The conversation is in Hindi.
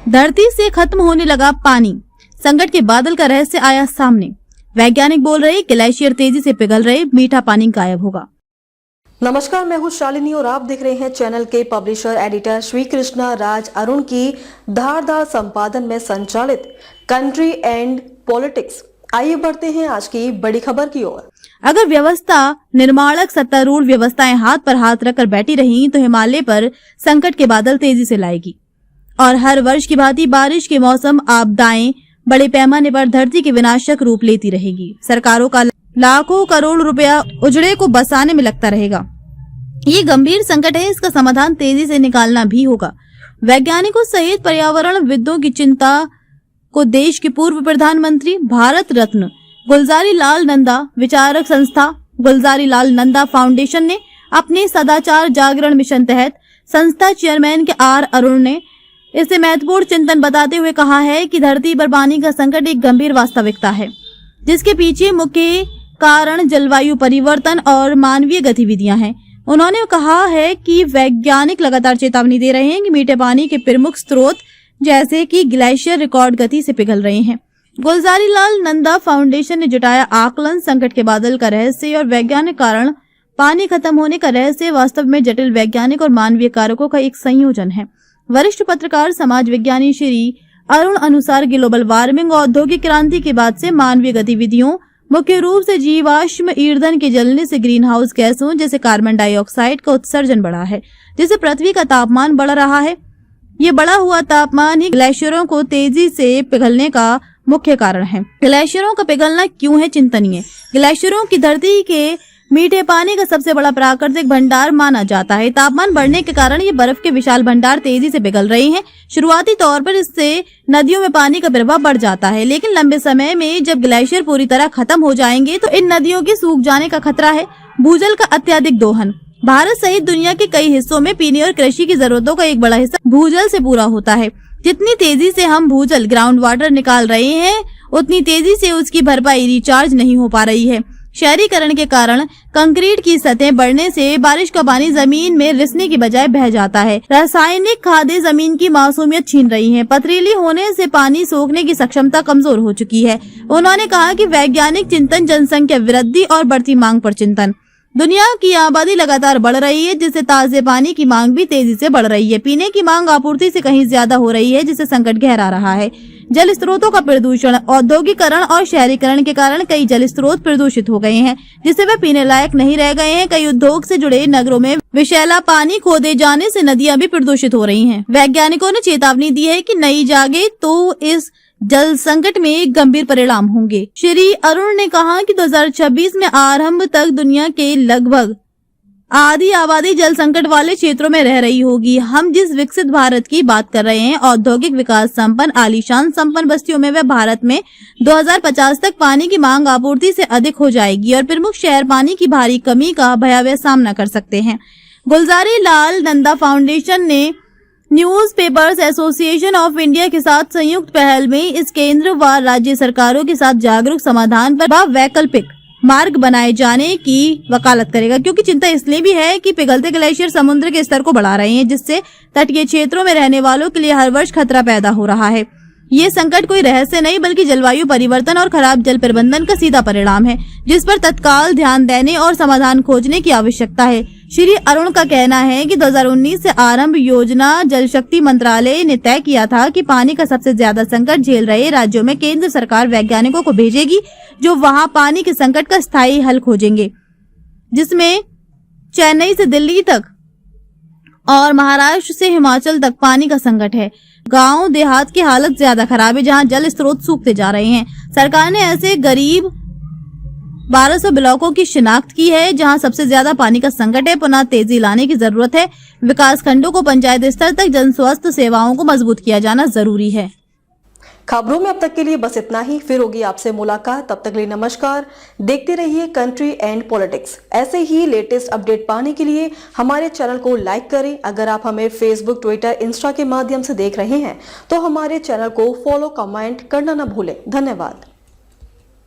धरती से खत्म होने लगा पानी, संकट के बादल का रहस्य आया सामने। वैज्ञानिक बोल रहे ग्लेशियर तेजी से पिघल रहे, मीठा पानी गायब होगा। नमस्कार, मैं हूं शालिनी और आप देख रहे हैं चैनल के पब्लिशर एडिटर श्री कृष्णा राज अरुण की धारदार संपादन में संचालित कंट्री एंड पॉलिटिक्स। आइए बढ़ते हैं आज की बड़ी खबर की ओर। अगर व्यवस्था निर्माणक सत्तारूढ़ व्यवस्थाएं हाथ पर हाथ रखकर बैठी रही तो हिमालय पर संकट के बादल तेजी से लाएगी और हर वर्ष की भांति बारिश के मौसम आपदाएं बड़े पैमाने पर धरती के विनाशक रूप लेती रहेगी। सरकारों का लाखों करोड़ रुपया उजड़े को बसाने में लगता रहेगा। ये गंभीर संकट है, इसका समाधान तेजी से निकालना भी होगा। वैज्ञानिकों सहित पर्यावरणविदों की चिंता को देश के पूर्व प्रधानमंत्री भारत रत्न गुलजारी लाल नंदा विचारक संस्था गुलजारी लाल नंदा फाउंडेशन ने अपने सदाचार जागरण मिशन तहत संस्था चेयरमैन के आर अरुण ने इसे महत्वपूर्ण चिंतन बताते हुए कहा है कि धरती पर पानी का संकट एक गंभीर वास्तविकता है, जिसके पीछे मुख्य कारण जलवायु परिवर्तन और मानवीय गतिविधियां हैं। उन्होंने कहा है कि वैज्ञानिक लगातार चेतावनी दे रहे हैं कि मीठे पानी के प्रमुख स्रोत जैसे कि ग्लेशियर रिकॉर्ड गति से पिघल रहे हैं। गुलजारी लाल नंदा फाउंडेशन ने जुटाया आकलन, संकट के बादल का रहस्य और वैज्ञानिक कारण पानी खत्म होने का रहस्य वास्तव में जटिल वैज्ञानिक और मानवीय कारकों का एक संयोजन है। वरिष्ठ पत्रकार समाज विज्ञानी श्री अरुण अनुसार ग्लोबल वार्मिंग और औद्योगिक क्रांति के बाद से मानवीय गतिविधियों, मुख्य रूप से जीवाश्म ईंधन के जलने से ग्रीन हाउस गैसों जैसे कार्बन डाइऑक्साइड का उत्सर्जन बढ़ा है, जिससे पृथ्वी का तापमान बढ़ रहा है। ये बढ़ा हुआ तापमान ही ग्लेशियरों को तेजी से पिघलने का मुख्य कारण है। ग्लेशियरों का पिघलना क्यों है चिंतनीय? ग्लेशियरों की धरती के मीठे पानी का सबसे बड़ा प्राकृतिक भंडार माना जाता है। तापमान बढ़ने के कारण ये बर्फ के विशाल भंडार तेजी से पिघल रहे हैं। शुरुआती तौर पर इससे नदियों में पानी का प्रवाह बढ़ जाता है, लेकिन लंबे समय में जब ग्लेशियर पूरी तरह खत्म हो जाएंगे तो इन नदियों के सूख जाने का खतरा है। भूजल का अत्यधिक दोहन। भारत सहित दुनिया के कई हिस्सों में पीने और कृषि की जरूरतों का एक बड़ा हिस्सा भूजल से पूरा होता है। जितनी तेजी से हम भूजल ग्राउंड वाटर निकाल रहे हैं, उतनी तेजी से उसकी भरपाई रिचार्ज नहीं हो पा रही है। शहरीकरण के कारण कंक्रीट की सतह बढ़ने से बारिश का पानी जमीन में रिसने की बजाय बह जाता है। रासायनिक खादें जमीन की मासूमियत छीन रही हैं। पथरीली होने से पानी सोखने की क्षमता कमजोर हो चुकी है। उन्होंने कहा कि वैज्ञानिक चिंतन, जनसंख्या वृद्धि और बढ़ती मांग पर चिंतन। दुनिया की आबादी लगातार बढ़ रही है, जिससे ताजे पानी की मांग भी तेजी से बढ़ रही है। पीने की मांग आपूर्ति से कहीं ज्यादा हो रही है, जिससे संकट गहरा रहा है। जल स्रोतों का प्रदूषण। औद्योगिकरण और शहरीकरण के कारण कई जल स्रोत प्रदूषित हो गए हैं, जिससे वे पीने लायक नहीं रह गए हैं। कई उद्योग से जुड़े नगरों में विषैला पानी खोदे जाने से नदियां भी प्रदूषित हो रही हैं। वैज्ञानिकों ने चेतावनी दी है कि नहीं जागे तो इस जल संकट में गंभीर परिणाम होंगे। श्री अरुण ने कहा कि 2026 में आरंभ तक दुनिया के लगभग आधी आबादी जल संकट वाले क्षेत्रों में रह रही होगी। हम जिस विकसित भारत की बात कर रहे हैं, औद्योगिक विकास संपन्न आलीशान संपन्न बस्तियों में, वह भारत में 2050 तक पानी की मांग आपूर्ति से अधिक हो जाएगी और प्रमुख शहर पानी की भारी कमी का भयावह सामना कर सकते हैं। गुलजारी लाल नंदा फाउंडेशन ने न्यूज़पेपर्स एसोसिएशन ऑफ इंडिया के साथ संयुक्त पहल में इस केंद्र व राज्य सरकारों के साथ जागरूक समाधान पर वैकल्पिक मार्ग बनाए जाने की वकालत करेगा, क्योंकि चिंता इसलिए भी है कि पिघलते ग्लेशियर समुद्र के स्तर को बढ़ा रहे हैं, जिससे तटीय क्षेत्रों में रहने वालों के लिए हर वर्ष खतरा पैदा हो रहा है। ये संकट कोई रहस्य नहीं, बल्कि जलवायु परिवर्तन और खराब जल प्रबंधन का सीधा परिणाम है, जिस पर तत्काल ध्यान देने और समाधान खोजने की आवश्यकता है। श्री अरुण का कहना है कि 2019 से आरंभ योजना जल शक्ति मंत्रालय ने तय किया था कि पानी का सबसे ज्यादा संकट झेल रहे राज्यों में केंद्र सरकार वैज्ञानिकों को भेजेगी, जो वहां पानी के संकट का स्थायी हल खोजेंगे, जिसमें चेन्नई से दिल्ली तक और महाराष्ट्र से हिमाचल तक पानी का संकट है। गांव देहात की हालत ज्यादा खराब है, जहां जल स्रोत सूखते जा रहे हैं। सरकार ने ऐसे करीब 1200 ब्लॉकों की शिनाख्त की है, जहां सबसे ज्यादा पानी का संकट है। पुनः तेजी लाने की जरूरत है। विकास खंडों को पंचायत स्तर तक जन स्वास्थ्य सेवाओं को मजबूत किया जाना जरूरी है। खबरों में अब तक के लिए बस इतना ही। फिर होगी आपसे मुलाकात, तब तक के लिए नमस्कार। देखते रहिए कंट्री एंड पॉलिटिक्स। ऐसे ही लेटेस्ट अपडेट पाने के लिए हमारे चैनल को लाइक करें। अगर आप हमें फेसबुक, ट्विटर, इंस्टा के माध्यम से देख रहे हैं तो हमारे चैनल को फॉलो, कमेंट करना न भूलें। धन्यवाद।